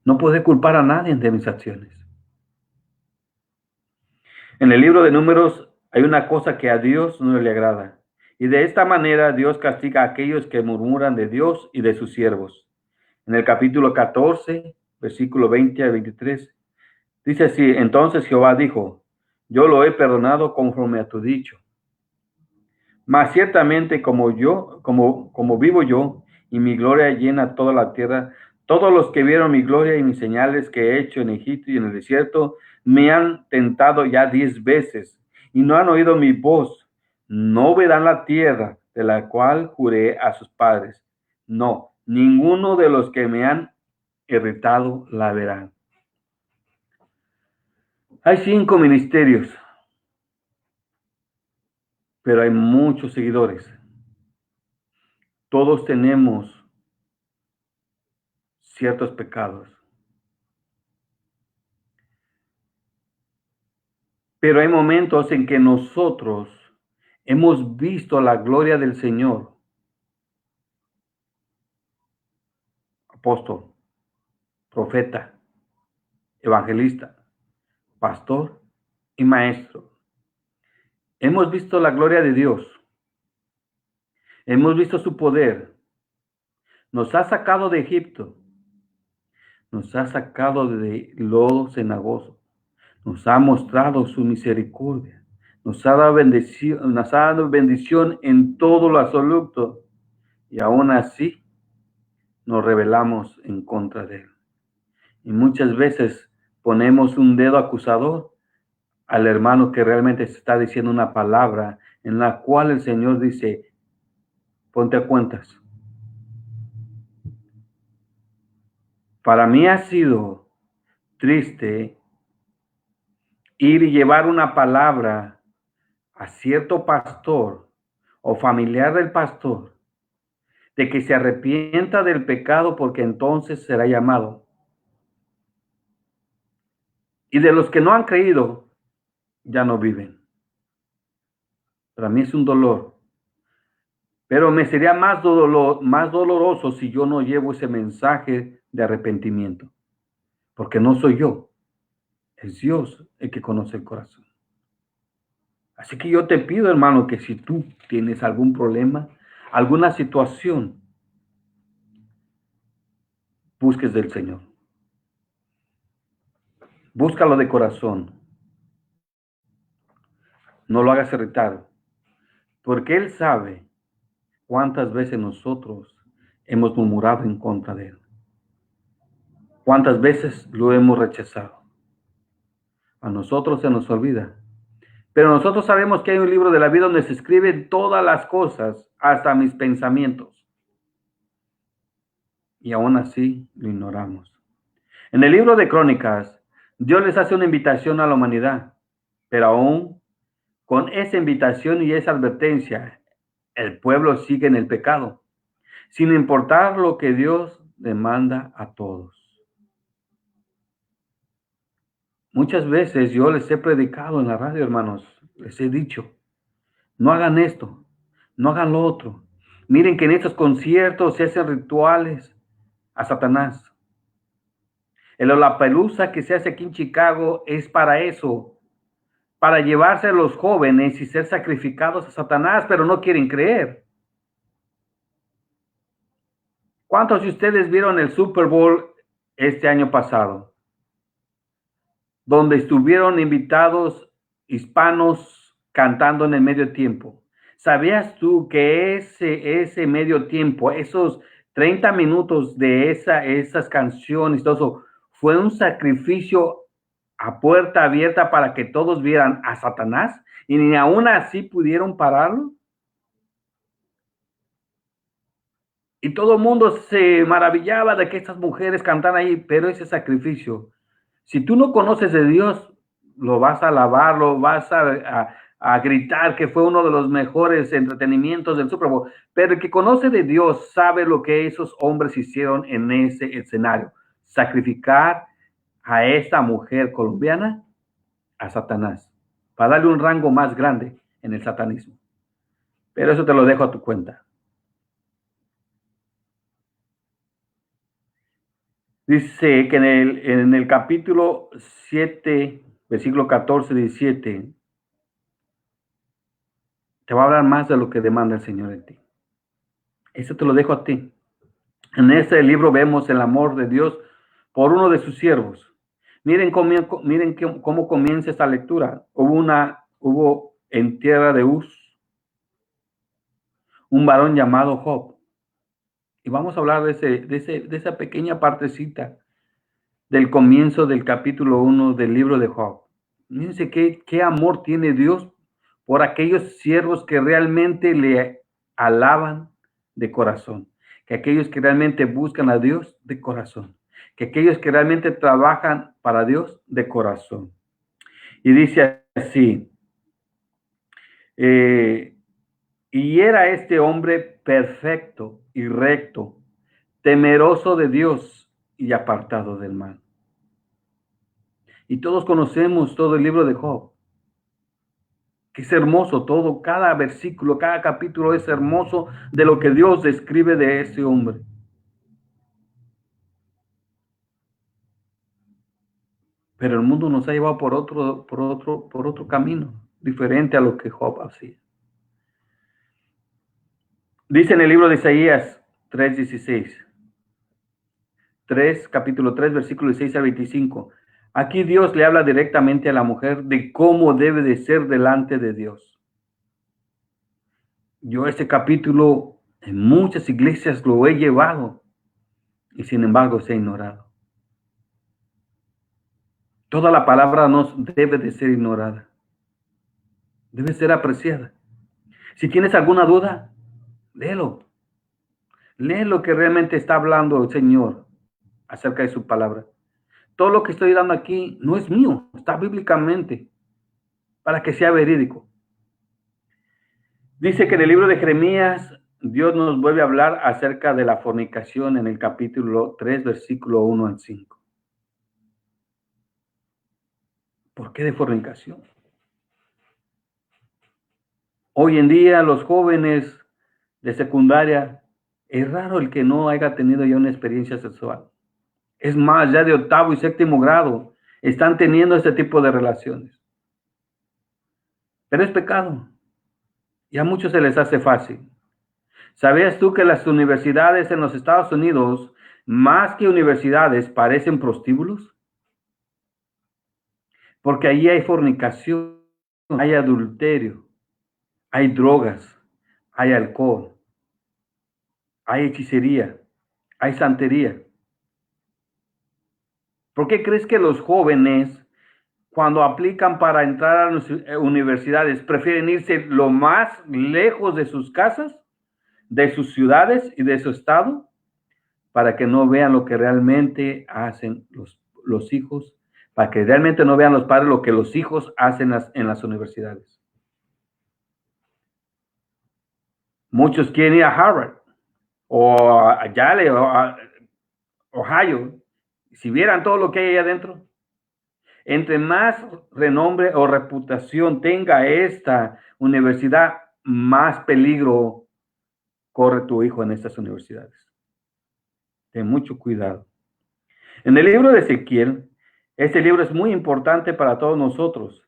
No puede culpar a nadie de mis acciones. En el libro de Números hay una cosa que a Dios no le agrada. Y de esta manera Dios castiga a aquellos que murmuran de Dios y de sus siervos. En el capítulo 14, versículo 20 al 23, dice así: entonces Jehová dijo, yo lo he perdonado conforme a tu dicho. Mas ciertamente como vivo yo, y mi gloria llena toda la tierra, todos los que vieron mi gloria y mis señales que he hecho en Egipto y en el desierto, me han tentado ya 10 veces, y no han oído mi voz. No verán la tierra de la cual juré a sus padres. No, ninguno de los que me han irritado la verán. Hay 5 ministerios, pero hay muchos seguidores. Todos tenemos ciertos pecados. Pero hay momentos en que nosotros hemos visto la gloria del Señor. Apóstol, profeta, evangelista, pastor y maestro. Hemos visto la gloria de Dios. Hemos visto su poder. Nos ha sacado de Egipto. Nos ha sacado de lodo cenagoso. Nos ha mostrado su misericordia. Nos ha dado bendición en todo lo absoluto. Y aún así nos rebelamos en contra de Él. Y muchas veces ponemos un dedo acusador al hermano que realmente se está diciendo una palabra en la cual el Señor dice, ponte a cuentas. Para mí ha sido triste ir y llevar una palabra a cierto pastor o familiar del pastor de que se arrepienta del pecado porque entonces será llamado. Y de los que no han creído, ya no viven. Para mí es un dolor. Pero me sería más doloroso si yo no llevo ese mensaje de arrepentimiento. Porque no soy yo. Es Dios el que conoce el corazón. Así que yo te pido, hermano, que si tú tienes algún problema, alguna situación, busques del Señor. Búscalo de corazón. No lo hagas irritar. Porque Él sabe cuántas veces nosotros hemos murmurado en contra de Él. Cuántas veces lo hemos rechazado. A nosotros se nos olvida. Pero nosotros sabemos que hay un libro de la vida donde se escriben todas las cosas, hasta mis pensamientos. Y aún así lo ignoramos. En el libro de Crónicas, Dios les hace una invitación a la humanidad, pero aún con esa invitación y esa advertencia, el pueblo sigue en el pecado, sin importar lo que Dios demanda a todos. Muchas veces yo les he predicado en la radio, hermanos, les he dicho, No hagan esto, no hagan lo otro. Miren que en estos conciertos se hacen rituales a Satanás. El Lollapalooza que se hace aquí en Chicago es para eso, para llevarse a los jóvenes y ser sacrificados a Satanás, pero no quieren creer. ¿Cuántos de ustedes vieron el Super Bowl este año pasado? Donde estuvieron invitados hispanos cantando en el medio tiempo. ¿Sabías tú que ese medio tiempo, esos 30 minutos de esas canciones, todo eso, fue un sacrificio a puerta abierta para que todos vieran a Satanás? Y ni aún así pudieron pararlo. Y todo el mundo se maravillaba de que estas mujeres cantaran ahí, pero ese sacrificio, si tú no conoces de Dios, lo vas a alabar, lo vas a gritar que fue uno de los mejores entretenimientos del Super Bowl. Pero el que conoce de Dios sabe lo que esos hombres hicieron en ese escenario. Sacrificar a esta mujer colombiana a Satanás, para darle un rango más grande en el satanismo. Pero eso te lo dejo a tu cuenta. Dice que en el capítulo 7, versículo 14, 17, te va a hablar más de lo que demanda el Señor en ti. Eso te lo dejo a ti. En este libro vemos el amor de Dios por uno de sus siervos. Miren cómo comienza esta lectura. Hubo en tierra de Uz un varón llamado Job. Y vamos a hablar de esa pequeña partecita del comienzo del capítulo 1 del libro de Job. Fíjense qué amor tiene Dios por aquellos siervos que realmente le alaban de corazón, que aquellos que realmente buscan a Dios de corazón, que aquellos que realmente trabajan para Dios de corazón. Y dice así, y era este hombre perfecto y recto, temeroso de Dios y apartado del mal. Y todos conocemos todo el libro de Job, que es hermoso todo, cada versículo, cada capítulo es hermoso de lo que Dios describe de ese hombre. Pero el mundo nos ha llevado por otro camino, diferente a lo que Job hacía. Dice en el libro de Isaías 3:16, capítulo 3, versículo 16 al 25. Aquí Dios le habla directamente a la mujer de cómo debe de ser delante de Dios. Yo este capítulo en muchas iglesias lo he llevado y sin embargo se ha ignorado. Toda la palabra no debe de ser ignorada. Debe ser apreciada. Si tienes alguna duda, léelo. Lee lo que realmente está hablando el Señor acerca de su palabra. Todo lo que estoy dando aquí no es mío, está bíblicamente, para que sea verídico. Dice que en el libro de Jeremías, Dios nos vuelve a hablar acerca de la fornicación en el capítulo 3, versículo 1 al 5. ¿Por qué de fornicación? Hoy en día los jóvenes de secundaria, es raro el que no haya tenido ya una experiencia sexual. Es más, ya de octavo y séptimo grado están teniendo este tipo de relaciones. Pero es pecado. Y a muchos se les hace fácil. ¿Sabías tú que las universidades en los Estados Unidos, más que universidades, parecen prostíbulos? Porque allí hay fornicación, hay adulterio, hay drogas, hay alcohol, hay hechicería, hay santería. ¿Por qué crees que los jóvenes, cuando aplican para entrar a las universidades, prefieren irse lo más lejos de sus casas, de sus ciudades y de su estado, para que no vean lo que realmente hacen los hijos, para que realmente no vean los padres lo que los hijos hacen en las universidades? Muchos quieren ir a Harvard o a Yale o a Ohio. Si vieran todo lo que hay ahí adentro, entre más renombre o reputación tenga esta universidad, más peligro corre tu hijo en estas universidades. Ten mucho cuidado. En el libro de Ezequiel, este libro es muy importante para todos nosotros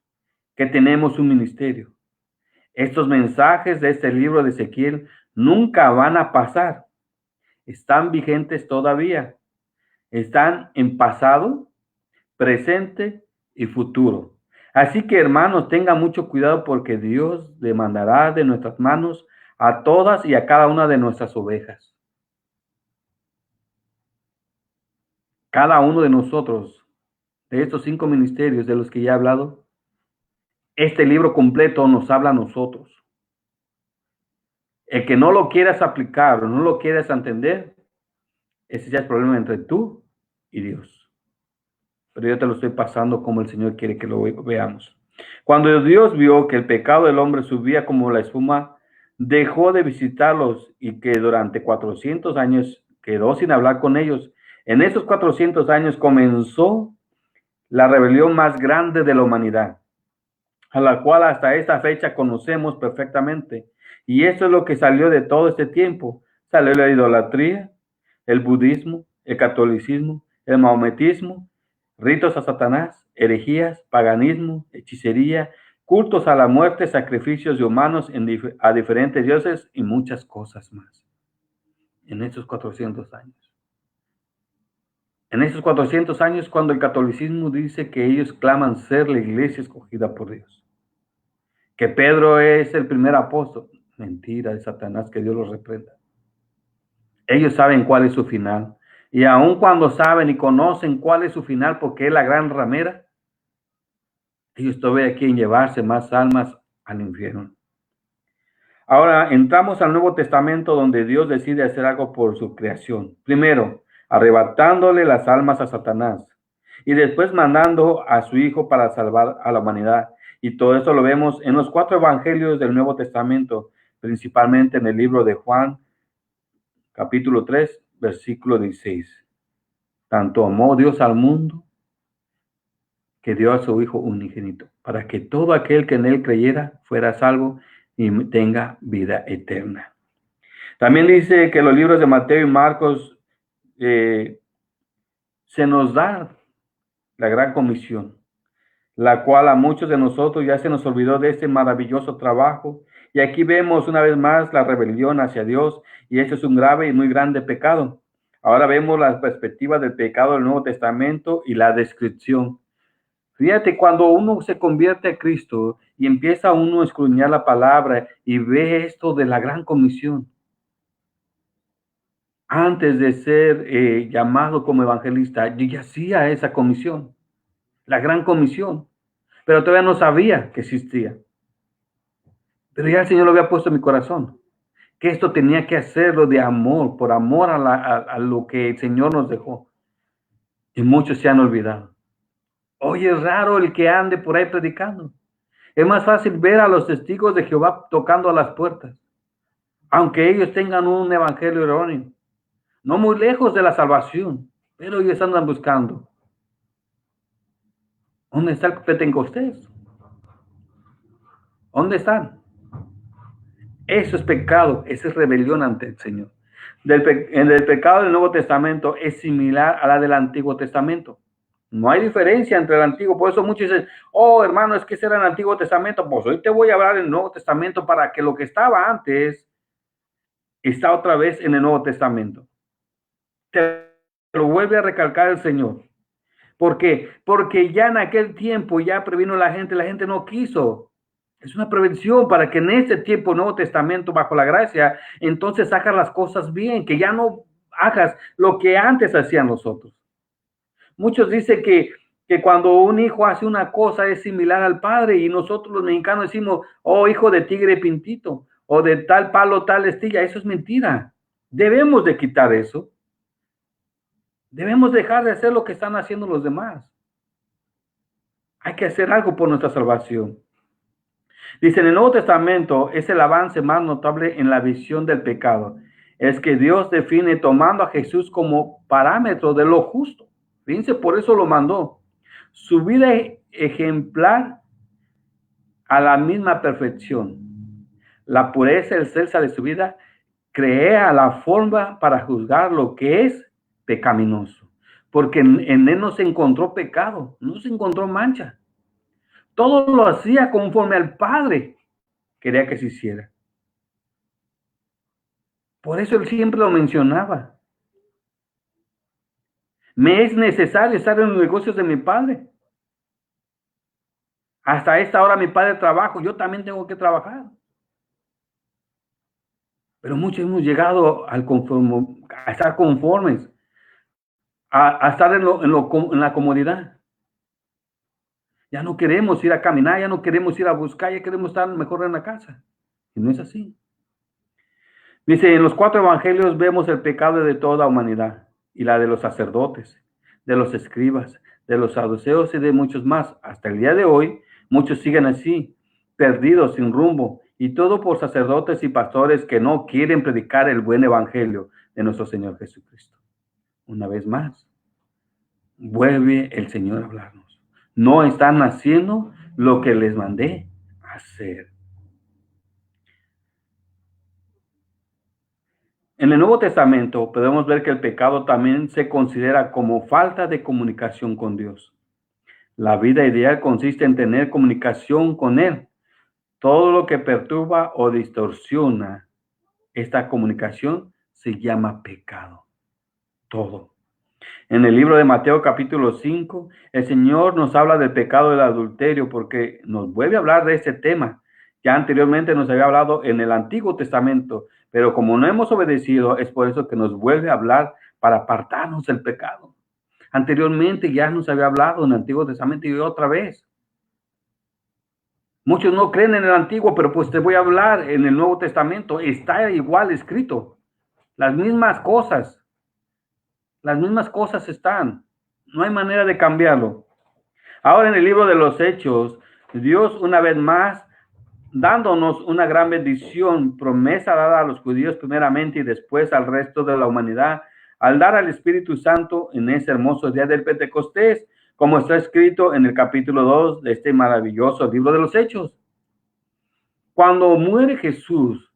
que tenemos un ministerio. Estos mensajes de este libro de Ezequiel nunca van a pasar. Están vigentes todavía. Están en pasado, presente y futuro. Así que, hermanos, tengan mucho cuidado porque Dios demandará de nuestras manos a todas y a cada una de nuestras ovejas. Cada uno de nosotros, de estos 5 ministerios de los que ya he hablado, este libro completo nos habla a nosotros. El que no lo quieras aplicar o no lo quieras entender, ese ya es problema entre tú y Dios. Pero yo te lo estoy pasando como el Señor quiere que lo veamos. Cuando Dios vio que el pecado del hombre subía como la espuma, dejó de visitarlos y que durante 400 años quedó sin hablar con ellos. En esos 400 años comenzó la rebelión más grande de la humanidad, a la cual hasta esta fecha conocemos perfectamente. Y eso es lo que salió de todo este tiempo. Salió la idolatría, el budismo, el catolicismo, el maometismo, ritos a Satanás, herejías, paganismo, hechicería, cultos a la muerte, sacrificios de humanos a diferentes dioses y muchas cosas más. En estos 400 años. En esos 400 años, cuando el catolicismo dice que ellos claman ser la iglesia escogida por Dios. Que Pedro es el primer apóstol. Mentira de Satanás, que Dios los reprenda. Ellos saben cuál es su final. Y aun cuando saben y conocen cuál es su final, porque es la gran ramera, ellos todavía quieren llevarse más almas al infierno. Ahora entramos al Nuevo Testamento, donde Dios decide hacer algo por su creación. Primero, arrebatándole las almas a Satanás. Y después mandando a su Hijo para salvar a la humanidad. Y todo esto lo vemos en los 4 evangelios del Nuevo Testamento, principalmente en el libro de Juan, capítulo 3, versículo 16. Tanto amó Dios al mundo que dio a su Hijo unigénito, para que todo aquel que en él creyera fuera salvo y tenga vida eterna. También dice que los libros de Mateo y Marcos se nos da la gran comisión, la cual a muchos de nosotros ya se nos olvidó de este maravilloso trabajo. Y aquí vemos una vez más la rebelión hacia Dios, y esto es un grave y muy grande pecado. Ahora vemos la perspectiva del pecado del Nuevo Testamento y la descripción. Fíjate, cuando uno se convierte a Cristo y empieza uno a escudriñar la palabra y ve esto de la gran comisión, antes de ser llamado como evangelista, yo ya hacía esa comisión, la gran comisión, pero todavía no sabía que existía. Pero ya el Señor lo había puesto en mi corazón, que esto tenía que hacerlo de amor, por amor a lo que el Señor nos dejó. Y muchos se han olvidado. Oye, es raro el que ande por ahí predicando. Es más fácil ver a los testigos de Jehová tocando a las puertas, aunque ellos tengan un evangelio erróneo, no muy lejos de la salvación, pero ellos andan buscando. ¿Dónde está el Pentecostés? ¿Dónde están? Eso es pecado, eso es rebelión ante el Señor. El pecado del Nuevo Testamento es similar a la del Antiguo Testamento. No hay diferencia entre el Antiguo. Por eso muchos dicen, oh hermano, es que ese era el Antiguo Testamento. Pues hoy te voy a hablar del Nuevo Testamento para que lo que estaba antes está otra vez en el Nuevo Testamento. Te lo vuelve a recalcar el Señor. ¿Por qué? Porque ya en aquel tiempo ya previno la gente no quiso. Es una prevención para que en este tiempo, Nuevo Testamento, bajo la gracia, entonces hagas las cosas bien, que ya no hagas lo que antes hacían nosotros. Muchos dicen que cuando un hijo hace una cosa es similar al padre, y nosotros los mexicanos decimos, oh, hijo de tigre pintito, o de tal palo, tal estilla. Eso es mentira. Debemos de quitar eso. Debemos dejar de hacer lo que están haciendo los demás. Hay que hacer algo por nuestra salvación. Dice, en el Nuevo Testamento es el avance más notable en la visión del pecado. Es que Dios define tomando a Jesús como parámetro de lo justo. Fíjense, por eso lo mandó. Su vida ejemplar a la misma perfección, la pureza excelsa de su vida, crea la forma para juzgar lo que es pecaminoso. Porque en él no se encontró pecado, no se encontró mancha. Todo lo hacía conforme al Padre quería que se hiciera. Por eso él siempre lo mencionaba. Me es necesario estar en los negocios de mi Padre. Hasta esta hora mi Padre trabaja, yo también tengo que trabajar. Pero muchos hemos llegado a estar conformes, a estar en la comodidad. Ya no queremos ir a caminar, ya no queremos ir a buscar, ya queremos estar mejor en la casa. Y no es así. Dice, en los 4 evangelios vemos el pecado de toda humanidad y la de los sacerdotes, de los escribas, de los saduceos y de muchos más. Hasta el día de hoy, muchos siguen así, perdidos, sin rumbo, y todo por sacerdotes y pastores que no quieren predicar el buen evangelio de nuestro Señor Jesucristo. Una vez más, vuelve el Señor a hablarnos. No están haciendo lo que les mandé hacer. En el Nuevo Testamento podemos ver que el pecado también se considera como falta de comunicación con Dios. La vida ideal consiste en tener comunicación con Él. Todo lo que perturba o distorsiona esta comunicación se llama pecado. Todo. En el libro de Mateo capítulo 5, el Señor nos habla del pecado del adulterio porque nos vuelve a hablar de este tema. Ya anteriormente nos había hablado en el Antiguo Testamento, pero como no hemos obedecido, es por eso que nos vuelve a hablar para apartarnos del pecado. Anteriormente ya nos había hablado en el Antiguo Testamento y otra vez. Muchos no creen en el Antiguo, pero pues te voy a hablar en el Nuevo Testamento. Está igual escrito. Las mismas cosas están. No hay manera de cambiarlo. Ahora en el libro de los Hechos, Dios una vez más dándonos una gran bendición, promesa dada a los judíos primeramente y después al resto de la humanidad, al dar al Espíritu Santo en ese hermoso día del Pentecostés, como está escrito en el capítulo 2 de este maravilloso libro de los Hechos. Cuando muere Jesús,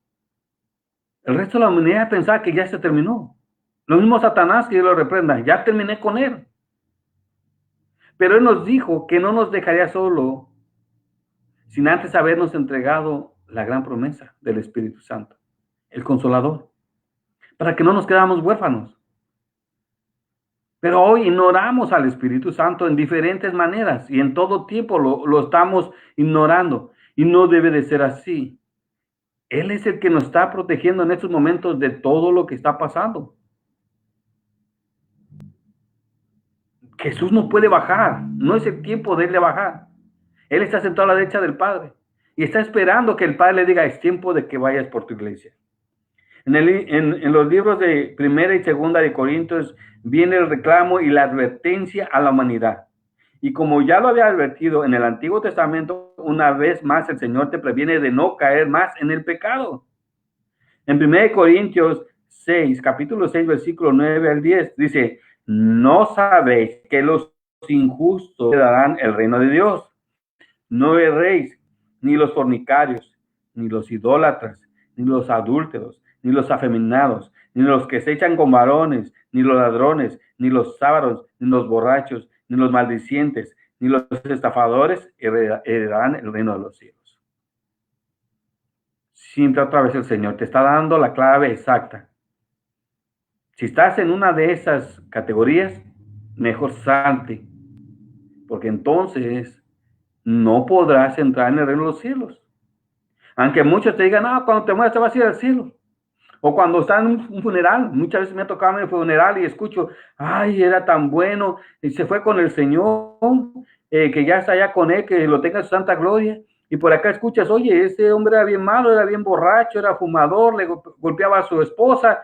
el resto de la humanidad pensaba que ya se terminó. Lo mismo Satanás, que Dios lo reprenda, ya terminé con él. Pero él nos dijo que no nos dejaría solo sin antes habernos entregado la gran promesa del Espíritu Santo, el Consolador, para que no nos quedáramos huérfanos. Pero hoy ignoramos al Espíritu Santo en diferentes maneras y en todo tiempo lo estamos ignorando. Y no debe de ser así. Él es el que nos está protegiendo en estos momentos de todo lo que está pasando. Jesús no puede bajar, no es el tiempo de él de bajar. Él está sentado a la derecha del Padre y está esperando que el Padre le diga, es tiempo de que vayas por tu iglesia. En los libros de Primera y Segunda de Corintios viene el reclamo y la advertencia a la humanidad. Y como ya lo había advertido en el Antiguo Testamento, una vez más el Señor te previene de no caer más en el pecado. En 1 Corintios 6, capítulo 6, versículo 9 al 10, dice, ¿no sabéis que los injustos heredarán el reino de Dios? No erréis, ni los fornicarios, ni los idólatras, ni los adúlteros, ni los afeminados, ni los que se echan con varones, ni los ladrones, ni los ávaros, ni los borrachos, ni los maldicientes, ni los estafadores heredarán el reino de los cielos. Siempre otra vez el Señor te está dando la clave exacta. Si estás en una de esas categorías, mejor salte, porque entonces no podrás entrar en el reino de los cielos. Aunque muchos te digan, no, cuando te mueras te vas a ir al cielo. O cuando estás en un funeral, muchas veces me ha tocado en el funeral y escucho, ay, era tan bueno, y se fue con el Señor, que ya está allá con él, que lo tenga en su santa gloria. Y por acá escuchas, oye, ese hombre era bien malo, era bien borracho, era fumador, le golpeaba a su esposa.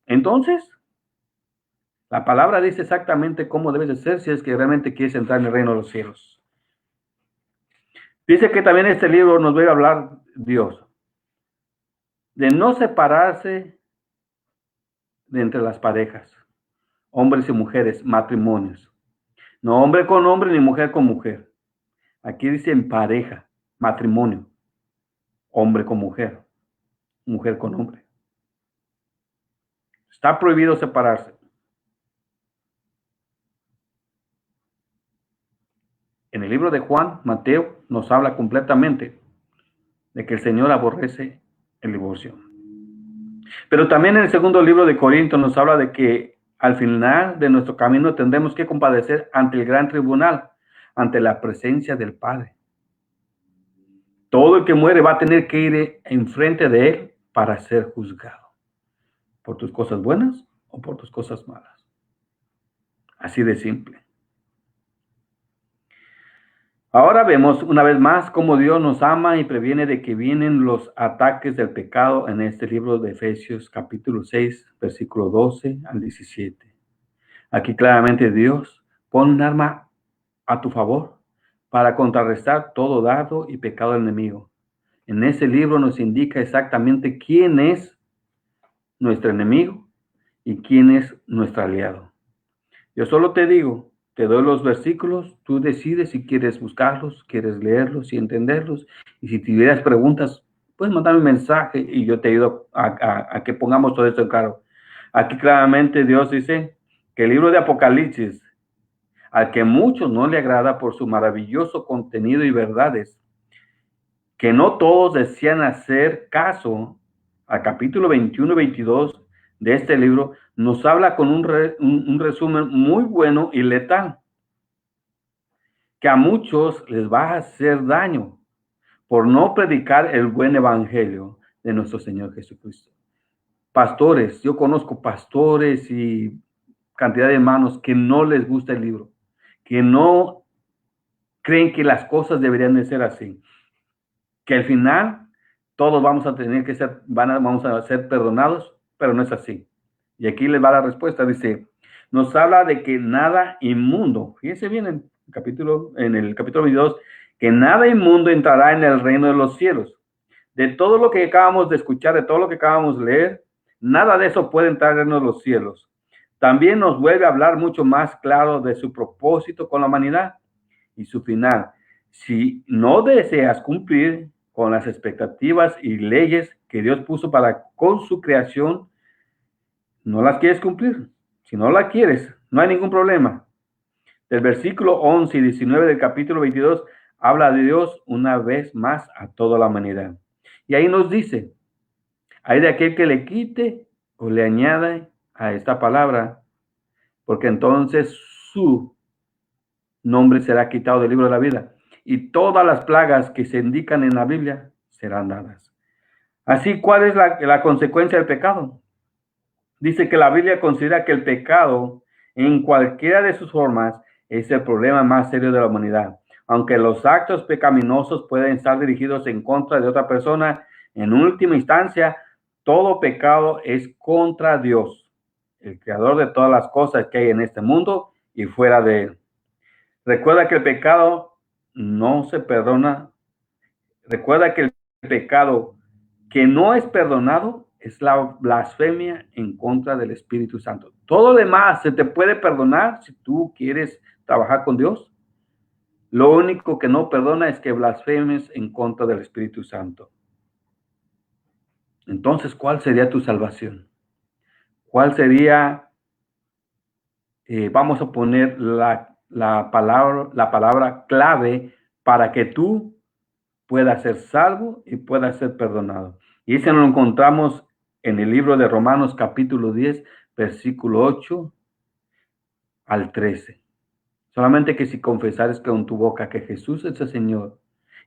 Entonces, la palabra dice exactamente cómo debes de ser si es que realmente quieres entrar en el reino de los cielos. Dice que también este libro nos va a hablar Dios de no separarse de entre las parejas, hombres y mujeres, matrimonios. No hombre con hombre ni mujer con mujer. Aquí dice en pareja, matrimonio, hombre con mujer. mujer con hombre. Está prohibido separarse. En el libro de Juan, Mateo nos habla completamente de que el Señor aborrece el divorcio. Pero también en el segundo libro de Corintios nos habla de que al final de nuestro camino tendremos que compadecer ante el gran tribunal, ante la presencia del Padre. Todo el que muere va a tener que ir enfrente de Él para ser juzgado. Por tus cosas buenas o por tus cosas malas. Así de simple. Ahora vemos una vez más cómo Dios nos ama y previene de que vienen los ataques del pecado en este libro de Efesios capítulo 6, versículo 12 al 17. Aquí claramente Dios pone un arma a tu favor para contrarrestar todo dardo y pecado del enemigo. En ese libro nos indica exactamente quién es nuestro enemigo y quién es nuestro aliado. Yo solo te digo, te doy los versículos, tú decides si quieres buscarlos, quieres leerlos y entenderlos. Y si tuvieras preguntas, puedes mandarme un mensaje y yo te ayudo a que pongamos todo esto en claro. Aquí claramente Dios dice que el libro de Apocalipsis, al que muchos no le agrada por su maravilloso contenido y verdades, que no todos desean hacer caso al capítulo 21 y 22 de este libro, nos habla con un resumen muy bueno y letal, que a muchos les va a hacer daño por no predicar el buen evangelio de nuestro Señor Jesucristo. Pastores, yo conozco pastores y cantidad de hermanos que no les gusta el libro, que no creen que las cosas deberían de ser así, que al final todos vamos a tener que ser, vamos a ser perdonados, pero no es así. Y aquí les va la respuesta, dice, nos habla de que nada inmundo, fíjense bien en el capítulo 22, que nada inmundo entrará en el reino de los cielos. De todo lo que acabamos de escuchar, de todo lo que acabamos de leer, nada de eso puede entrar en el reino de los cielos. También nos vuelve a hablar mucho más claro de su propósito con la humanidad y su final. Si no deseas cumplir con las expectativas y leyes que Dios puso con su creación, no las quieres cumplir. Si no la quieres, no hay ningún problema. Del versículo 11 y 19 del capítulo 22 habla de Dios una vez más a toda la humanidad. Y ahí nos dice, hay de aquel que le quite o le añade a esta palabra, porque entonces su nombre será quitado del libro de la vida y todas las plagas que se indican en la Biblia serán dadas. Así, ¿cuál es la consecuencia del pecado? Dice que la Biblia considera que el pecado, en cualquiera de sus formas, es el problema más serio de la humanidad. Aunque los actos pecaminosos pueden estar dirigidos en contra de otra persona, en última instancia, todo pecado es contra Dios, el creador de todas las cosas que hay en este mundo y fuera de él. Recuerda que el pecado no se perdona. Recuerda que el pecado que no es perdonado es la blasfemia en contra del Espíritu Santo. Todo lo demás se te puede perdonar si tú quieres trabajar con Dios. Lo único que no perdona es que blasfemes en contra del Espíritu Santo. Entonces, ¿cuál sería tu salvación? ¿Cuál sería, vamos a poner la palabra clave para que tú puedas ser salvo y puedas ser perdonado? Y eso lo encontramos en el libro de Romanos capítulo 10, versículo 8 al 13. Solamente que si confesares con tu boca que Jesús es el Señor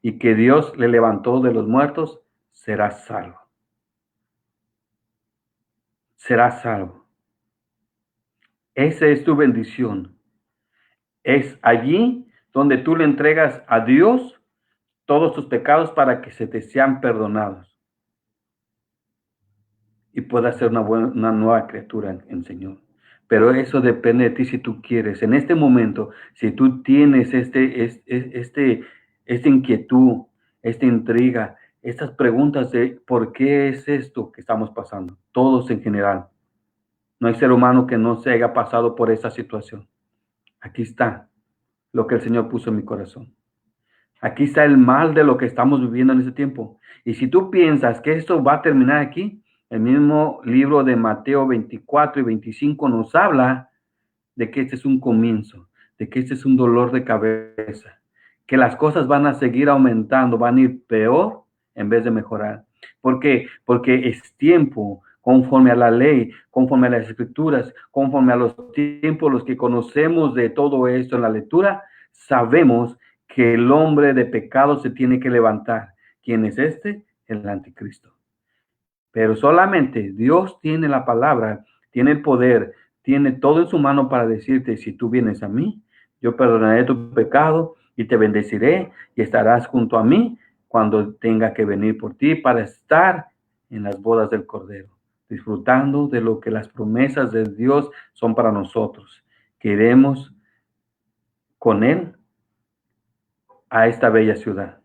y que Dios le levantó de los muertos, serás salvo. Serás salvo. Esa es tu bendición. Es allí donde tú le entregas a Dios todos tus pecados para que se te sean perdonados y puedas ser una nueva criatura en Señor. Pero eso depende de ti si tú quieres. En este momento, si tú tienes esta inquietud, esta intriga, estas preguntas de por qué es esto que estamos pasando, todos en general. No hay ser humano que no se haya pasado por esta situación. Aquí está lo que el Señor puso en mi corazón. Aquí está el mal de lo que estamos viviendo en este tiempo. Y si tú piensas que esto va a terminar aquí, el mismo libro de Mateo 24 y 25 nos habla de que este es un comienzo, de que este es un dolor de cabeza, que las cosas van a seguir aumentando, van a ir peor en vez de mejorar. ¿Por qué? Porque es tiempo, conforme a la ley, conforme a las escrituras, conforme a los tiempos, los que conocemos de todo esto en la lectura, sabemos que el hombre de pecado se tiene que levantar. ¿Quién es este? El anticristo. Pero solamente Dios tiene la palabra, tiene el poder, tiene todo en su mano para decirte, si tú vienes a mí, yo perdonaré tu pecado y te bendeciré y estarás junto a mí cuando tenga que venir por ti para estar en las bodas del Cordero, disfrutando de lo que las promesas de Dios son para nosotros. Queremos con Él a esta bella ciudad,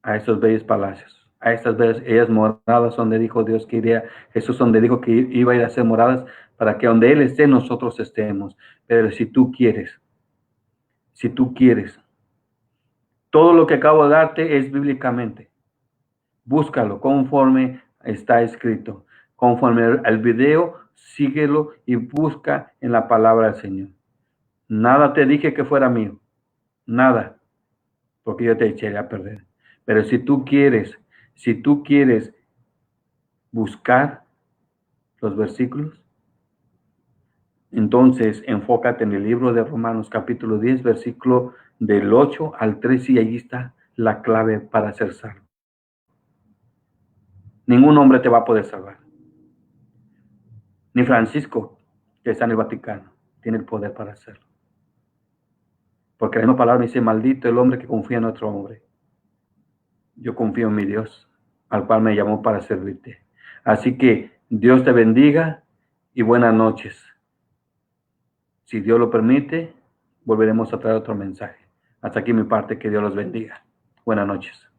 a estos bellos palacios, a estas bellas moradas donde dijo Dios que iría, Jesús donde dijo que iba a ir a hacer moradas para que donde Él esté, nosotros estemos. Pero si tú quieres, todo lo que acabo de darte es bíblicamente. Búscalo conforme está escrito. Conforme al video, síguelo y busca en la palabra del Señor. Nada te dije que fuera mío. Nada. Porque yo te echaría a perder. Pero si tú quieres buscar los versículos, entonces enfócate en el libro de Romanos capítulo 10, versículo del 8 al 13, y allí está la clave para ser salvo. Ningún hombre te va a poder salvar. Ni Francisco, que está en el Vaticano, tiene el poder para hacerlo. Porque la misma palabra dice, maldito el hombre que confía en otro hombre. Yo confío en mi Dios, al cual me llamó para servirte. Así que Dios te bendiga y buenas noches. Si Dios lo permite, volveremos a traer otro mensaje. Hasta aquí mi parte, que Dios los bendiga. Buenas noches.